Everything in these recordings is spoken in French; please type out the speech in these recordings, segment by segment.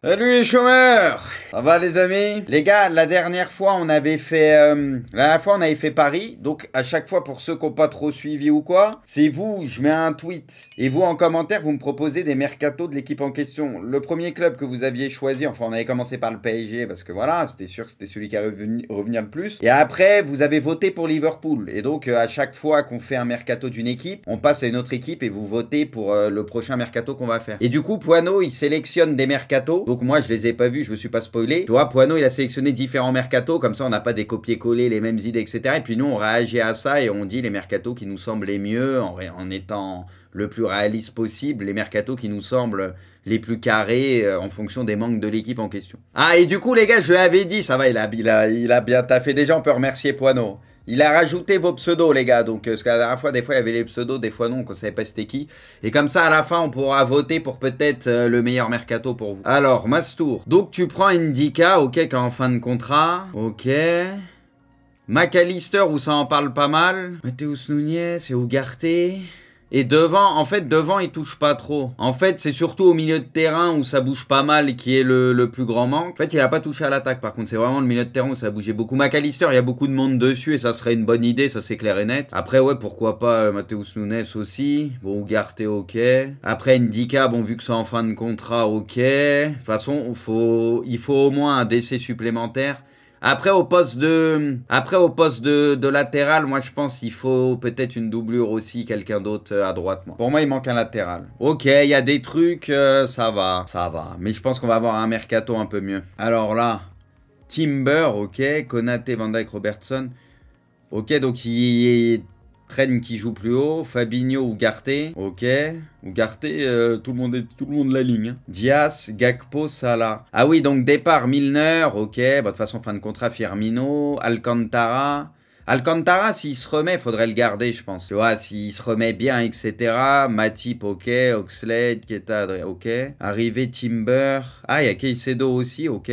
Salut les chômeurs! Ça va les amis? Les gars, la dernière fois on avait fait Paris, donc à chaque fois pour ceux qui n'ont pas trop suivi ou quoi, c'est vous, je mets un tweet, et vous en commentaire vous me proposez des mercatos de l'équipe en question. Le premier club que vous aviez choisi, enfin on avait commencé par le PSG parce que voilà, c'était sûr que c'était celui qui allait revenir le plus, et après vous avez voté pour Liverpool, et donc à chaque fois qu'on fait un mercato d'une équipe, on passe à une autre équipe et vous votez pour le prochain mercato qu'on va faire. Et du coup Poineau il sélectionne des mercatos. Donc moi je les ai pas vus, je me suis pas spoilé. Tu vois, Poineau il a sélectionné différents mercatos, comme ça on n'a pas des copier-coller, les mêmes idées, etc. Et puis nous on réagit à ça et on dit les mercatos qui nous semblent les mieux, en étant le plus réaliste possible, les mercatos qui nous semblent les plus carrés en fonction des manques de l'équipe en question. Ah et du coup les gars, je l'avais dit, ça va, il a bien taffé. Déjà on peut remercier Poineau. Il a rajouté vos pseudos, les gars. Donc, parce que la dernière fois, des fois, il y avait les pseudos, des fois non, qu'on savait pas c'était qui. Et comme ça, à la fin, on pourra voter pour peut-être le meilleur mercato pour vous. Alors, Mastour. Donc, tu prends Ndika, ok, qui est en fin de contrat. Ok. McAllister, où ça en parle pas mal. Matheus Nunes et Ugarte. Et devant, en fait, devant, il touche pas trop. En fait, c'est surtout au milieu de terrain où ça bouge pas mal qui est le plus grand manque. En fait, il a pas touché à l'attaque, par contre. C'est vraiment le milieu de terrain où ça bougeait beaucoup. McAllister, il y a beaucoup de monde dessus et ça serait une bonne idée, ça c'est clair et net. Après, ouais, pourquoi pas Matheus Nunes aussi. Bon, Ugarte, ok. Après, Ndika, bon, vu que c'est en fin de contrat, ok. De toute façon, il faut au moins un décès supplémentaire. Après au poste de latéral, moi je pense qu'il faut peut-être une doublure aussi, quelqu'un d'autre à droite. Moi. Pour moi, il manque un latéral. Ok, il y a des trucs, ça va. Mais je pense qu'on va avoir un mercato un peu mieux. Alors là, Timber, ok. Konaté, Van Dijk, Robertson. Ok, donc il Trent qui joue plus haut, Fabinho ou Ugarte, ok. Ugarte, tout le monde la ligne. Diaz, Gakpo, Salah. Ah oui, donc départ Milner, ok. Bah, de toute façon, fin de contrat Firmino, Alcantara. Alcantara, s'il se remet, il faudrait le garder, je pense. Tu vois, s'il se remet bien, etc. Matip, ok. Oxlade, Keita, ok. Arrivé Timber. Ah, il y a Caicedo aussi, ok.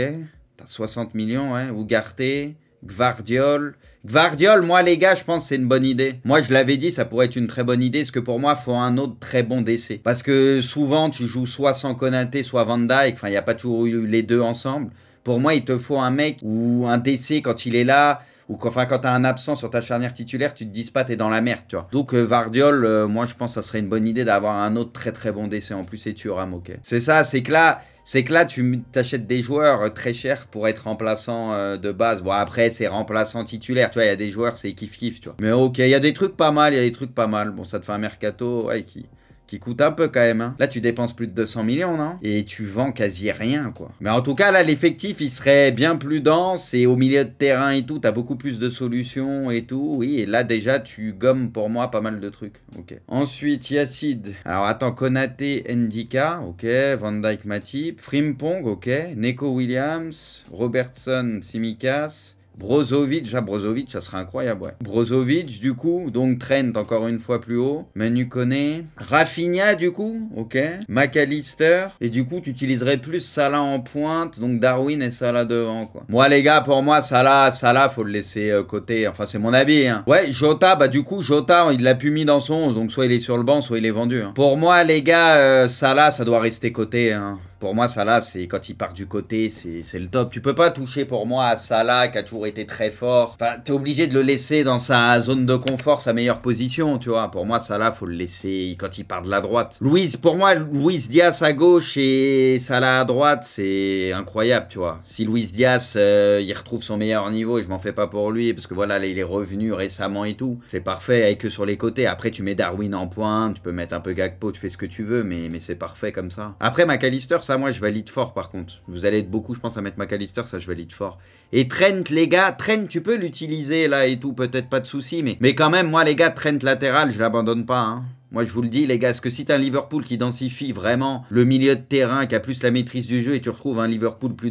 T'as 60 millions, hein. Ugarte, Gvardiol. Gvardiol, moi les gars, je pense que c'est une bonne idée. Moi je l'avais dit, ça pourrait être une très bonne idée, parce que pour moi, il faut un autre très bon décès. Parce que souvent, tu joues soit sans Konaté, soit Van Dijk, enfin, il n'y a pas toujours eu les deux ensemble. Pour moi, il te faut un mec ou un décès quand il est là, ou quand tu as un absent sur ta charnière titulaire, tu te dis pas, t'es dans la merde, tu vois. Donc Gvardiol, moi je pense que ça serait une bonne idée d'avoir un autre très très bon décès en plus et Thuram, ok. C'est ça, c'est que là, tu t'achètes des joueurs très chers pour être remplaçant de base. Bon, après, c'est remplaçant titulaire, tu vois, il y a des joueurs, c'est kiff-kiff, tu vois. Mais ok, il y a des trucs pas mal, Bon, ça te fait un mercato, ouais, qui coûte un peu quand même. Hein. Là, tu dépenses plus de 200 millions, non? Et tu vends quasi rien, quoi. Mais en tout cas, là, l'effectif, il serait bien plus dense et au milieu de terrain et tout, t'as beaucoup plus de solutions et tout. Oui, et là, déjà, tu gommes pour moi pas mal de trucs. Ok. Ensuite, Yacine. Alors, attends, Konaté, Ndika, ok. Van Dijk, Matip. Frimpong, ok. Neko Williams. Robertson, Tsimikas. Brozovic, Brozovic, ça serait incroyable, ouais. Brozovic, du coup, donc Trent, encore une fois plus haut. Manu Koné. Rafinha, du coup, ok. McAllister. Et du coup, tu utiliserais plus Salah en pointe, donc Darwin et Salah devant, quoi. Moi, les gars, pour moi, Salah, faut le laisser côté. Enfin, c'est mon avis, hein. Ouais, Jota, bah du coup, Jota, il l'a plus mis dans son 11, donc soit il est sur le banc, soit il est vendu. Hein. Pour moi, les gars, Salah, ça doit rester côté, hein. Pour moi, Salah, c'est quand il part du côté, c'est le top. Tu peux pas toucher pour moi à Salah qui a toujours été très fort. Enfin, t'es obligé de le laisser dans sa zone de confort, sa meilleure position, tu vois. Pour moi, Salah, faut le laisser quand il part de la droite. Pour moi, Luis Diaz à gauche et Salah à droite, c'est incroyable, tu vois. Si Luis Diaz, il retrouve son meilleur niveau, et je m'en fais pas pour lui, parce que voilà, là, il est revenu récemment et tout. C'est parfait avec eux sur les côtés. Après, tu mets Darwin en pointe, tu peux mettre un peu Gakpo, tu fais ce que tu veux, mais c'est parfait comme ça. Après, McAllister, ça, moi, je valide fort, par contre. Vous allez être beaucoup, je pense, à mettre McAllister, ça, je valide fort. Et Trent, les gars, Trent, tu peux l'utiliser, là, et tout, peut-être pas de souci, mais quand même, moi, les gars, Trent latéral, je l'abandonne pas, hein. Moi, je vous le dis, les gars, parce que si t'as un Liverpool qui densifie vraiment le milieu de terrain, qui a plus la maîtrise du jeu, et tu retrouves un Liverpool plus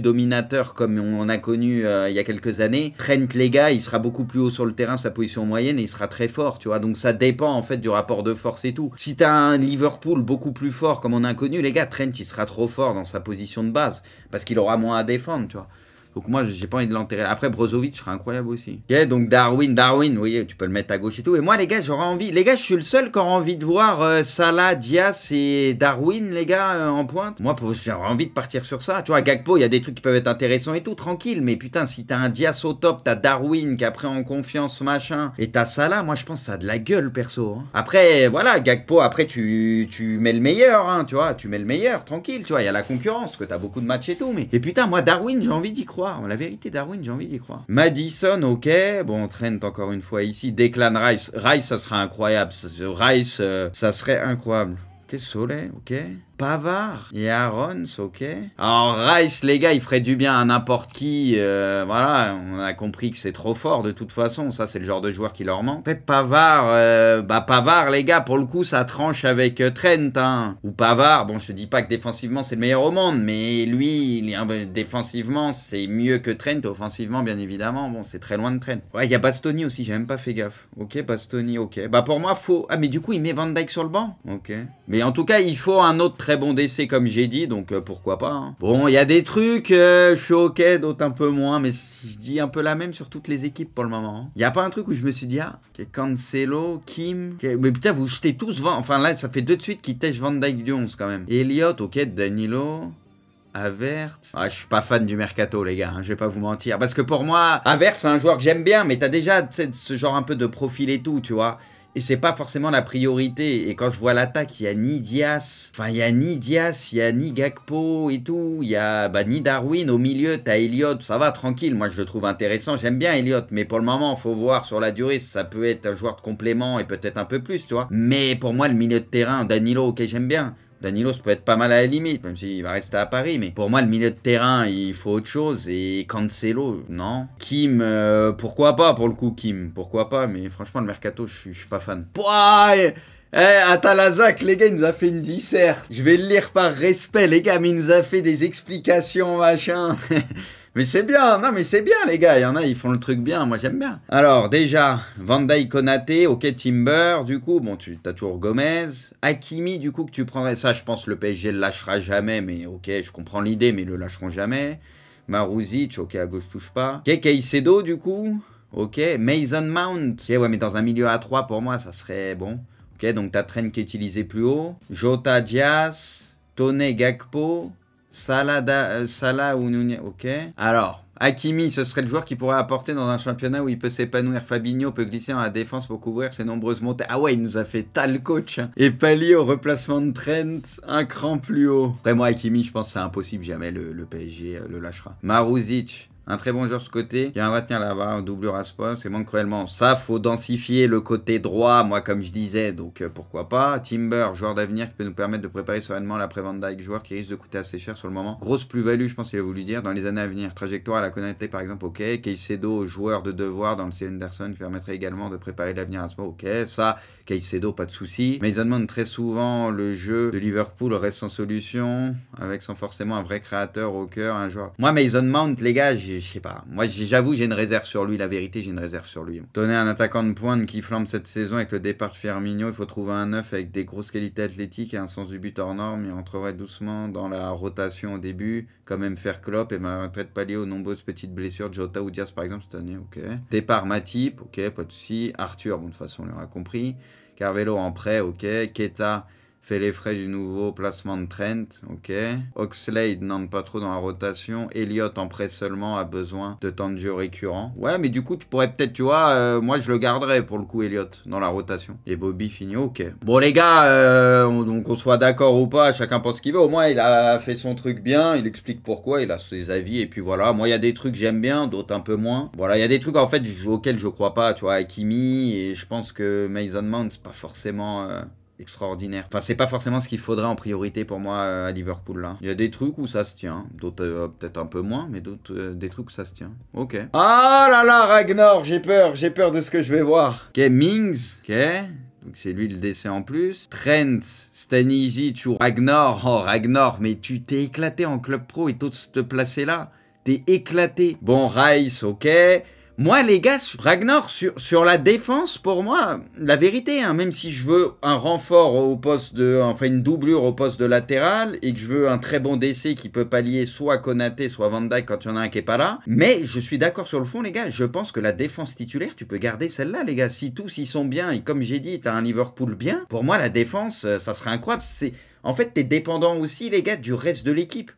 dominateur comme on a connu il y a quelques années, Trent, les gars, il sera beaucoup plus haut sur le terrain, sa position moyenne, et il sera très fort, tu vois. Donc ça dépend en fait du rapport de force et tout. Si t'as un Liverpool beaucoup plus fort comme on a connu, les gars, Trent, il sera trop fort dans sa position de base, parce qu'il aura moins à défendre, tu vois. Donc moi, j'ai pas envie de l'enterrer. Après, Brozovic serait incroyable aussi. Ok, donc Darwin, oui, tu peux le mettre à gauche et tout. Et moi, les gars, j'aurais envie... Les gars, je suis le seul qui aura envie de voir Salah, Diaz et Darwin, les gars, en pointe. Moi, j'aurais envie de partir sur ça. Tu vois, Gakpo, il y a des trucs qui peuvent être intéressants et tout, tranquille. Mais putain, si t'as un Diaz au top, t'as Darwin qui a pris en confiance, machin, et t'as Salah, moi, je pense que ça a de la gueule, perso. Hein. Après, voilà, Gakpo, après, tu mets le meilleur, hein, tu vois. Tu mets le meilleur, tranquille, tu vois. Il y a la concurrence, que t'as beaucoup de matchs et tout. Mais... Et putain, moi, Darwin, j'ai envie d'y croire. La vérité, Darwin, j'ai envie d'y croire. Madison, ok. Bon, Trent, encore une fois, ici. Declan Rice. Rice, ça serait incroyable. Rice, ça serait incroyable. Ok, Soleil, ok. Pavard et Arons, ok. Alors Rice, les gars, il ferait du bien à n'importe qui. Voilà, on a compris que c'est trop fort de toute façon. Ça, c'est le genre de joueur qui leur manque. Après, Pavard, Pavard, les gars, pour le coup, ça tranche avec Trent. Hein. Ou Pavard, bon, je te dis pas que défensivement, c'est le meilleur au monde, mais lui, défensivement, c'est mieux que Trent. Offensivement, bien évidemment, bon, c'est très loin de Trent. Ouais, il y a Bastoni aussi, j'ai même pas fait gaffe. Ok, Bastoni, ok. Bah, pour moi, faut... Ah, mais du coup, il met Van Dijk sur le banc. Ok. Mais en tout cas, il faut un autre très bon décès comme j'ai dit, donc pourquoi pas. Hein. Bon, il y a des trucs, je suis ok, d'autres un peu moins, mais je dis un peu la même sur toutes les équipes pour le moment. Il n'y a pas un truc où je me suis dit, ah, Cancelo, Kim, mais putain, vous jetez tous, enfin là, ça fait 2 de suite qui tèchent Van Dijk du 11 quand même. Elliott, ok, Danilo... Avert. Ah, je suis pas fan du mercato, les gars, hein, je vais pas vous mentir. Parce que pour moi, Avert, c'est un joueur que j'aime bien, mais t'as déjà ce genre un peu de profil et tout, tu vois. Et c'est pas forcément la priorité. Et quand je vois l'attaque, il y a ni Diaz, enfin il y a ni Diaz, il y a ni Gakpo et tout, il y a ni Darwin. Au milieu, t'as Elliott, ça va, tranquille. Moi, je le trouve intéressant. J'aime bien Elliott, mais pour le moment, faut voir sur la durée. Ça peut être un joueur de complément et peut-être un peu plus, tu vois. Mais pour moi, le milieu de terrain, Danilo, ok, j'aime bien. Danilo, ça peut être pas mal à la limite, même s'il va rester à Paris. Mais pour moi, le milieu de terrain, il faut autre chose. Et Cancelo, non. Kim, pourquoi pas pour le coup, Kim. Pourquoi pas, mais franchement, le mercato, je suis pas fan. Pouah, Atalazak, les gars, il nous a fait une disserte. Je vais le lire par respect, les gars, mais il nous a fait des explications, machin. Mais c'est bien, non mais c'est bien les gars, il y en a, ils font le truc bien, moi j'aime bien. Alors déjà, Van Dijk, Konaté, ok, Timber, du coup, bon, tu as toujours Gomez. Hakimi, du coup, que tu prendrais, ça je pense le PSG le lâchera jamais, mais ok, je comprends l'idée, mais ils le lâcheront jamais. Marouzic, ok, à gauche touche pas. Ok, Caicedo, du coup, ok, Mason Mount, ok, ouais, mais dans un milieu à 3, pour moi, ça serait bon. Ok, donc t'as Trent qui est utilisé plus haut. Jota, Diaz, Toné, Gakpo... Salah ou Nunez, ok. Alors, Hakimi, ce serait le joueur qui pourrait apporter dans un championnat où il peut s'épanouir. Fabinho peut glisser dans la défense pour couvrir ses nombreuses montées. Ah ouais, il nous a fait tal coach. Hein. Et pallier au replacement de Trent, un cran plus haut. Après moi, Hakimi, je pense que c'est impossible, jamais le PSG le lâchera. Marouzic. Un très bon joueur ce côté, qui va tenir là-bas, doublure à ce poste, c'est manque cruellement. Ça, faut densifier le côté droit, moi comme je disais, donc pourquoi pas. Timber, joueur d'avenir qui peut nous permettre de préparer sereinement l'après Van Dijk, joueur qui risque de coûter assez cher sur le moment. Grosse plus-value, je pense qu'il a voulu dire, dans les années à venir. Trajectoire à la Konaté par exemple, ok. Caicedo, joueur de devoir dans le C. Henderson, qui permettrait également de préparer l'avenir à ce moment, ok. Ça, Caicedo, pas de souci. Mason Mount, très souvent, le jeu de Liverpool reste sans solution, avec sans forcément un vrai créateur au cœur, un joueur. Moi, Mason Mount, les gars, je sais pas. Moi, j'avoue, j'ai une réserve sur lui. La vérité, j'ai une réserve sur lui. Donner un attaquant de pointe qui flambe cette saison avec le départ de Firmino, il faut trouver un neuf avec des grosses qualités athlétiques et un sens du but hors norme. Il entrerait doucement dans la rotation au début, quand même faire Klopp et m'arrêterait de pallier aux nombreuses petites blessures de Jota ou Diaz par exemple cette année. Ok. Départ Matip, ok, pas de souci. Arthur, bon, de toute façon, on l'aura compris. Carvalho en prêt, ok. Keita fait les frais du nouveau placement de Trent, ok. Oxlade n'entre pas trop dans la rotation. Elliott en prêt seulement a besoin de temps de jeu récurrent. Ouais, mais du coup, tu pourrais peut-être, tu vois, moi je le garderais pour le coup, Elliott, dans la rotation. Et Bobby finit, ok. Bon, les gars, donc on soit d'accord ou pas, chacun pense ce qu'il veut. Au moins, il a fait son truc bien, il explique pourquoi, il a ses avis, et puis voilà. Moi, il y a des trucs que j'aime bien, d'autres un peu moins. Voilà, il y a des trucs en fait auxquels je crois pas, tu vois, Hakimi, et je pense que Mason Mount, c'est pas forcément. Extraordinaire. Enfin, c'est pas forcément ce qu'il faudrait en priorité pour moi à Liverpool là. Il y a des trucs où ça se tient, d'autres peut-être un peu moins, mais d'autres des trucs où ça se tient. Ok. Ah là là, Ragnar, j'ai peur de ce que je vais voir. Ok, Mings, ok. Donc c'est lui le décès en plus. Trent, Stanisic ou Ragnar. Oh Ragnar, mais tu t'es éclaté en club pro et t'oses te placer là. T'es éclaté. Bon, Rice, ok. Moi, les gars, Ragnar, sur la défense, pour moi, la vérité, hein, même si je veux un renfort au poste enfin une doublure au poste de latéral, et que je veux un très bon DC qui peut pallier soit Konaté, soit Van Dijk quand il y en a un qui est pas là, mais je suis d'accord sur le fond, les gars, je pense que la défense titulaire, tu peux garder celle-là, les gars, si tous ils sont bien, et comme j'ai dit, t'as un Liverpool bien, pour moi, la défense, ça serait incroyable, en fait, t'es dépendant aussi, les gars, du reste de l'équipe.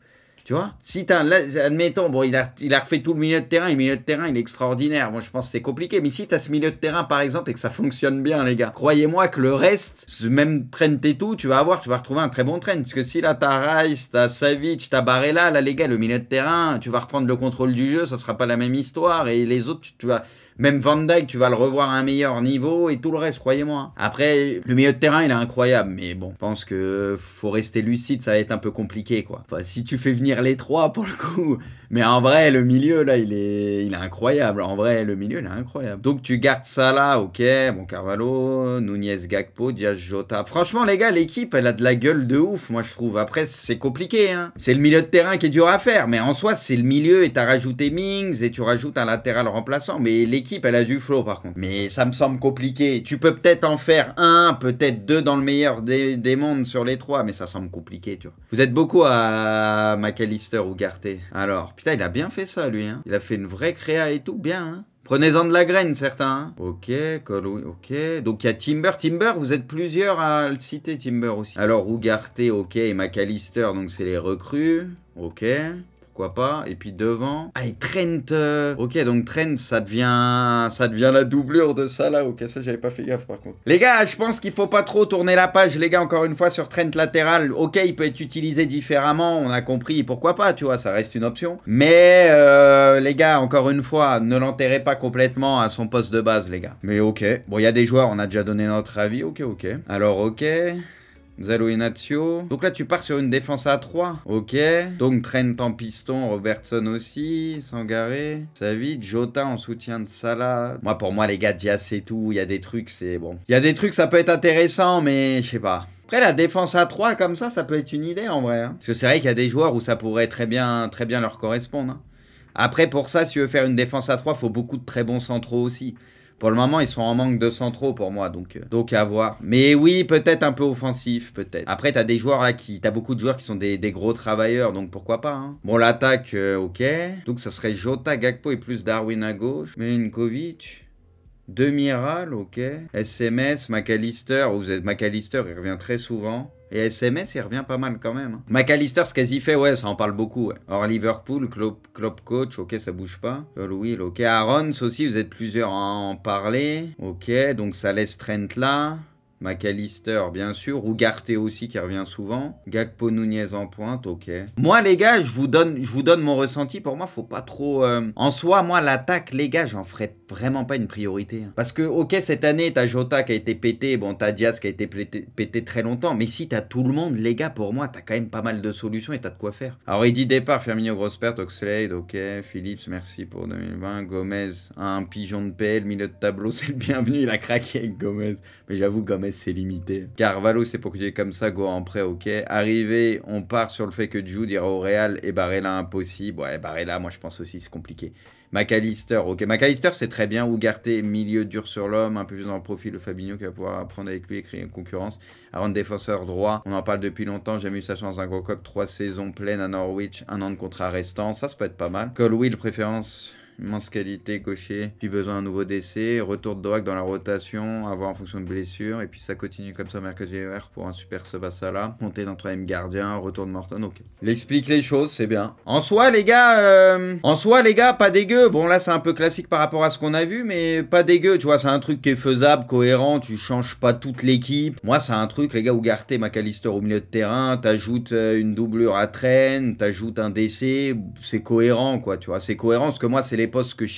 Tu vois, si t'as, là, admettons, bon, il a refait tout le milieu de terrain, et le milieu de terrain, il est extraordinaire. Moi, je pense que c'est compliqué. Mais si t'as ce milieu de terrain, par exemple, et que ça fonctionne bien, les gars, croyez-moi que le reste, même Trent et tout, tu vas retrouver un très bon Trent. Parce que si là, t'as Rice, t'as Savic, t'as Barella, là, les gars, le milieu de terrain, tu vas reprendre le contrôle du jeu, ça sera pas la même histoire. Et les autres, tu vas... Même Van Dijk, tu vas le revoir à un meilleur niveau et tout le reste, croyez-moi. Après, le milieu de terrain, il est incroyable. Mais bon, je pense que faut rester lucide, ça va être un peu compliqué, quoi. Enfin, si tu fais venir les trois, pour le coup... Mais en vrai, le milieu, là, il est incroyable. En vrai, le milieu, il est incroyable. Donc, tu gardes ça là, ok. Bon, Carvalho, Nunez, Gakpo, Diaz, Jota. Franchement, les gars, l'équipe, elle a de la gueule de ouf, moi, je trouve. Après, c'est compliqué, hein. C'est le milieu de terrain qui est dur à faire. Mais en soi, c'est le milieu et t'as rajouté Mings et tu rajoutes un latéral remplaçant. Mais l'équipe, elle a du flow, par contre. Mais ça me semble compliqué. Tu peux peut-être en faire un, peut-être deux dans le meilleur des mondes sur les trois. Mais ça semble compliqué, tu vois. Vous êtes beaucoup à McAllister ou Garté. Alors, putain, il a bien fait ça, lui, hein. Il a fait une vraie créa et tout, bien, hein. Prenez-en de la graine, certains. Hein. Ok, ok. Donc, il y a Timber. Timber, vous êtes plusieurs à le citer, Timber aussi. Alors, Ugarte, ok, et McAllister, donc c'est les recrues. Ok. Pourquoi pas. Et puis devant. Ah, et Trent. Ok, donc Trent, ça devient la doublure de ça là. Ok, ça, j'avais pas fait gaffe par contre. Les gars, je pense qu'il faut pas trop tourner la page, les gars, encore une fois, sur Trent latéral. Ok, il peut être utilisé différemment. On a compris. Pourquoi pas, tu vois, ça reste une option. Mais, les gars, encore une fois, ne l'enterrez pas complètement à son poste de base, les gars. Mais ok. Bon, il y a des joueurs, on a déjà donné notre avis. Ok. Alors, ok. Zalo Inacio. Donc là, tu pars sur une défense à 3. Ok. Donc Trent en piston, Robertson aussi, Sangaré, Savic, Jota en soutien de Salah. Moi, pour moi, les gars, Diaz et tout, il y a des trucs, c'est bon. Il y a des trucs, ça peut être intéressant, mais je sais pas. Après, la défense à 3 comme ça peut être une idée en vrai. Hein. Parce que c'est vrai qu'il y a des joueurs où ça pourrait très bien leur correspondre. Hein. Après, pour ça, si tu veux faire une défense à 3, il faut beaucoup de très bons centraux aussi. Pour le moment, ils sont en manque de centraux pour moi, donc à voir. Mais oui, peut-être un peu offensif, peut-être. Après, t'as des joueurs là t'as beaucoup de joueurs qui sont des gros travailleurs, donc pourquoi pas. Hein. Bon, l'attaque, ok. Donc ça serait Jota, Gakpo et plus Darwin à gauche. Milinkovic. Demiral, ok. SMS, McAllister. Oh, vous êtes McAllister, il revient très souvent. Et SMS, il revient pas mal quand même. Hein. McAllister, ce quasi fait, ouais, ça en parle beaucoup. Ouais. Or, Liverpool, Klopp coach, ok, ça bouge pas. Will, ok. Arons aussi, vous êtes plusieurs à en parler. Ok, donc ça laisse Trent là. McAllister, bien sûr. Ugarte aussi, qui revient souvent. Gakpo, Nunez en pointe, ok. Moi, les gars, je vous donne mon ressenti. Pour moi, faut pas trop... En soi, moi, l'attaque, les gars, j'en ferai vraiment pas une priorité. Hein. Parce que, ok, cette année, t'as Jota qui a été pété. Bon, t'as Diaz qui a été pété très longtemps. Mais si t'as tout le monde, les gars, pour moi, t'as quand même pas mal de solutions et t'as de quoi faire. Alors, il dit départ, Firmino, grosse perte, Oxlade, ok. Phillips, merci pour 2020. Gomez, un pigeon de PL, milieu de tableau, c'est le bienvenu. Il a craqué avec Gomez. Mais j'avoue, Gomez, c'est limité. Carvalho, c'est pour que tu es comme ça, go en prêt, ok. Arrivé, on part sur le fait que Jude ira au Real et Barella impossible. Ouais, Barella, moi je pense aussi c'est compliqué. McAllister, ok. McAllister, c'est très bien. Ugarte, milieu dur sur l'homme, un peu plus dans le profil de Fabinho qui va pouvoir apprendre avec lui et créer une concurrence. Aaron, défenseur droit, on en parle depuis longtemps. J'ai jamais eu sa chance d'un gros coq. 3 saisons pleines à Norwich, 1 an de contrat restant. Ça peut être pas mal. Colwill, préférence. Immense qualité, gaucher, puis besoin d'un nouveau décès, retour de Doak dans la rotation, avoir en fonction de blessure, et puis ça continue comme ça mercredi pour un super Sebasala, monter dans le troisième gardien, retour de Morton, ok. Il explique les choses, c'est bien. En soi, les gars, pas dégueu. Bon, là, c'est un peu classique par rapport à ce qu'on a vu, mais pas dégueu, tu vois, c'est un truc qui est faisable, cohérent, tu changes pas toute l'équipe. Moi, c'est un truc, les gars, Ugarte, McAllister au milieu de terrain, t'ajoutes une doublure à Trent, t'ajoutes un décès, c'est cohérent, quoi, tu vois, c'est cohérent, parce que moi, c'est les postes que je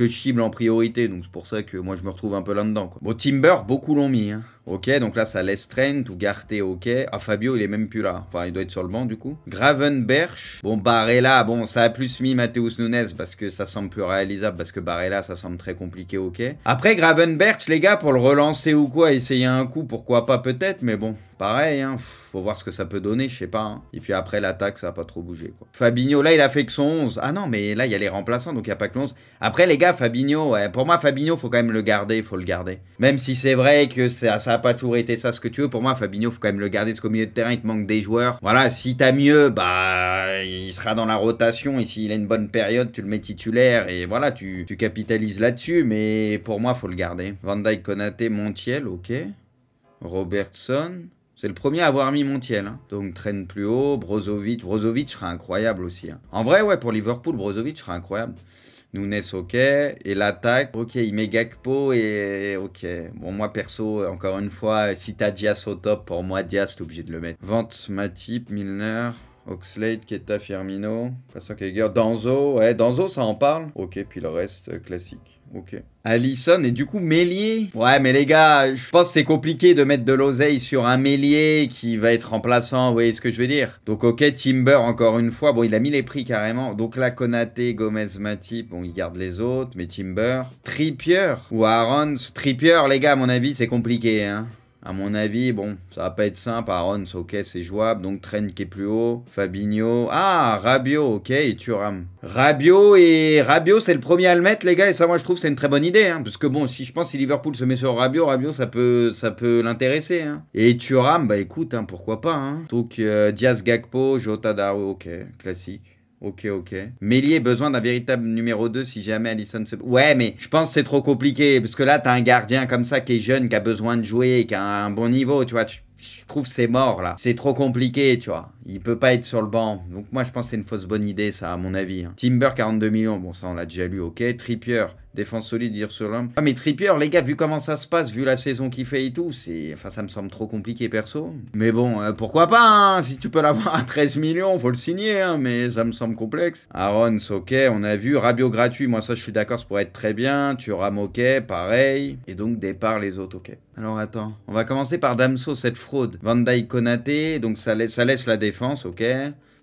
cible en priorité, donc c'est pour ça que moi je me retrouve un peu là-dedans. Bon, Timber, beaucoup l'ont mis. Hein. Ok, donc là, ça laisse Trent, Ugarte, ok. Ah, Fabio, il est même plus là. Enfin, il doit être sur le banc, du coup. Gravenberch. Bon, Barella, bon, ça a plus mis Matheus Nunes parce que ça semble plus réalisable, parce que Barella, ça semble très compliqué, ok. Après, Gravenberch, les gars, pour le relancer ou quoi, essayer un coup, pourquoi pas, peut-être, mais bon. Pareil, hein, faut voir ce que ça peut donner, je sais pas. Hein. Et puis après, l'attaque, ça va pas trop bouger, quoi. Fabinho, là, il a fait que son 11. Ah non, mais là, il y a les remplaçants, donc il n'y a pas que le 11. Après, les gars, Fabinho, ouais, pour moi, Fabinho, faut quand même le garder, faut le garder. Même si c'est vrai que ça a pas toujours été ça, ce que tu veux, pour moi, Fabinho, faut quand même le garder, parce qu'au milieu de terrain, il te manque des joueurs. Voilà, si t'as mieux, bah, il sera dans la rotation, et s'il a une bonne période, tu le mets titulaire, et voilà, tu capitalises là-dessus, mais pour moi, faut le garder. Van Dijk, Konaté, Montiel, ok. Robertson... C'est le premier à avoir mis Montiel. Hein. Donc, Trent plus haut. Brozovic. Brozovic sera incroyable aussi. Hein. En vrai, ouais, pour Liverpool, Brozovic sera incroyable. Nunes, ok. Et l'attaque, ok, il met Gakpo et ok. Bon, moi, perso, encore une fois, si t'as Diaz au top, pour moi, Diaz, t'es obligé de le mettre. Vente, Matip, Milner... Oxlade, Keita, Firmino, Danzo, ouais, Danzo, ça en parle. Ok, puis le reste, classique. Ok. Alisson, et du coup, Meslier. Ouais, mais les gars, je pense que c'est compliqué de mettre de l'oseille sur un Meslier qui va être remplaçant, vous voyez ce que je veux dire. Donc, ok, Timber, encore une fois. Bon, il a mis les prix carrément. Donc là, Konaté, Gomez, Matip, bon, il garde les autres, mais Timber. Trippier ou Aarons. Trippier, les gars, à mon avis, c'est compliqué, hein. À mon avis, bon, ça va pas être simple. Aaron, ok, c'est jouable. Donc, Trent qui est plus haut. Fabinho. Ah, Rabiot, ok, et Thuram. Rabiot, c'est le premier à le mettre, les gars. Et ça, moi, je trouve c'est une très bonne idée. Hein, parce que bon, si je pense si Liverpool se met sur Rabiot, ça peut l'intéresser. Hein. Et Thuram, bah écoute, hein, pourquoi pas. Hein. Donc, Diaz, Gakpo, Jota, Darou, ok, classique. Ok. Meslier, besoin d'un véritable numéro 2 si jamais Alisson se... Ouais, mais je pense que c'est trop compliqué. Parce que là, t'as un gardien comme ça qui est jeune, qui a besoin de jouer, qui a un bon niveau, tu vois. Je trouve que c'est mort, là. C'est trop compliqué, tu vois. Il peut pas être sur le banc. Donc moi, je pense que c'est une fausse bonne idée, ça, à mon avis. Hein. Timber, 42 millions. Bon, ça, on l'a déjà lu, ok. Trippier, défense solide, dire sur l'homme. Ah, mais Trippier, les gars, vu comment ça se passe, vu la saison qu'il fait et tout, c'est... Enfin, ça me semble trop compliqué, perso. Mais bon, pourquoi pas, hein. Si tu peux l'avoir à 13 millions, faut le signer, hein. Mais ça me semble complexe. Aaron, ok, on a vu. Rabiot gratuit, moi, ça, je suis d'accord, ça pourrait être très bien. Thuram, ok, pareil. Et donc, départ, les autres, ok. Alors, attends. On va commencer par Damso, cette fraude. Van Dijk, Konaté, donc ça laisse la défense, ok.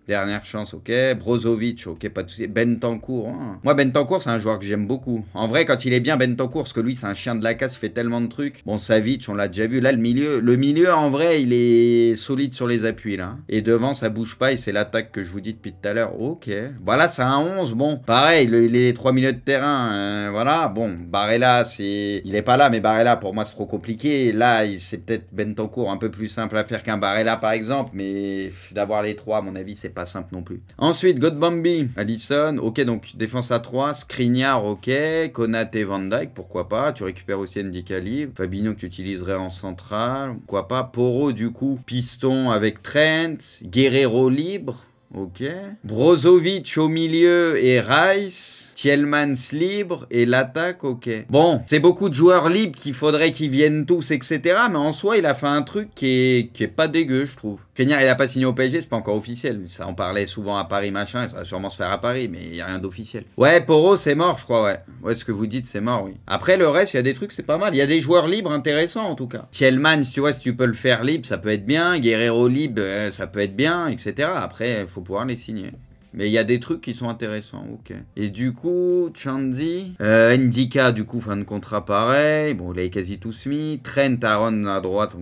Dernière chance, ok. Brozovic, ok, pas de soucis. Bentancur, hein. Moi, Bentancur, c'est un joueur que j'aime beaucoup. En vrai, quand il est bien, Bentancur, parce que lui, c'est un chien de la casse, il fait tellement de trucs. Bon, Savic, on l'a déjà vu. Là, le milieu, en vrai, il est solide sur les appuis, là. Et devant, ça bouge pas, et c'est l'attaque que je vous dis depuis tout à l'heure. Ok. Voilà, c'est un 11. Bon, pareil, les 3 milieux de terrain, voilà. Bon, Barella, il est pas là, mais Barella, pour moi, c'est trop compliqué. Là, c'est peut-être Bentancur un peu plus simple à faire qu'un Barella, par exemple, mais d'avoir les 3, à mon avis, c'est pas simple non plus. Ensuite, Godbambi, Alisson, ok, donc défense à 3, Skriniar, ok, Konaté, Van Dijk, pourquoi pas, tu récupères aussi Ndikali, Fabinho que tu utiliserais en centrale, pourquoi pas, Poro du coup, piston avec Trent, Guerrero libre, ok, Brozovic au milieu et Rice, Tielemans libre et l'attaque, ok. Bon, c'est beaucoup de joueurs libres qu'il faudrait qu'ils viennent tous, etc. Mais en soi, il a fait un truc qui est pas dégueu, je trouve. Skriniar, il a pas signé au PSG, c'est pas encore officiel. Ça en parlait souvent à Paris, machin, et ça va sûrement se faire à Paris, mais il y a rien d'officiel. Ouais, Poro, c'est mort, je crois, ouais. Ouais, ce que vous dites, c'est mort, oui. Après, le reste, il y a des trucs, c'est pas mal. Il y a des joueurs libres intéressants, en tout cas. Tielemans, tu vois, si tu peux le faire libre, ça peut être bien. Guerrero libre, ça peut être bien, etc. Après, il faut pouvoir les signer. Mais il y a des trucs qui sont intéressants, ok. Et du coup, Chanzi, Ndika, du coup, fin de contrat pareil. Bon, il est quasi tous mis. Trent, Aaron à droite,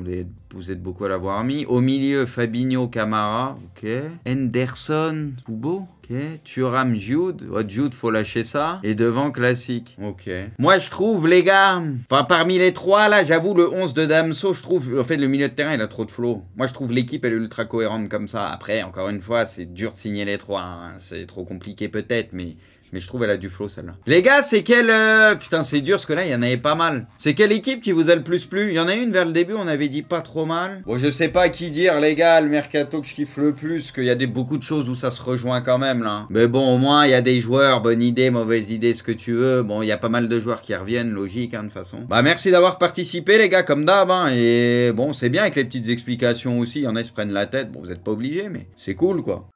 vous êtes beaucoup à l'avoir mis. Au milieu, Fabinho, Camara, ok. Henderson, Kubo, ok. Thuram, Jude. Oh, Jude, faut lâcher ça. Et devant, classique. Ok. Moi, je trouve, les gars, enfin, parmi les 3, là, j'avoue, le 11 de Damso, je trouve, en fait, le milieu de terrain, il a trop de flow. Moi, je trouve l'équipe, elle est ultra cohérente comme ça. Après, encore une fois, c'est dur de signer les 3. Hein. C'est trop compliqué, peut-être, mais je trouve elle a du flow, celle-là. Les gars, c'est quelle... Putain, c'est dur, parce que là, il y en avait pas mal. C'est quelle équipe qui vous a le plus plu? Il y en a une vers le début, on avait dit pas trop mal. Bon, je sais pas qui dire, les gars, le mercato que je kiffe le plus, qu'il y a beaucoup de choses où ça se rejoint quand même, là. Mais bon, au moins, il y a des joueurs, bonne idée, mauvaise idée, ce que tu veux. Bon, il y a pas mal de joueurs qui reviennent, logique, hein, de toute façon. Bah, merci d'avoir participé, les gars, comme d'hab, hein. Et bon, c'est bien avec les petites explications aussi. Il y en a qui se prennent la tête. Bon, vous êtes pas obligés, mais c'est cool, quoi.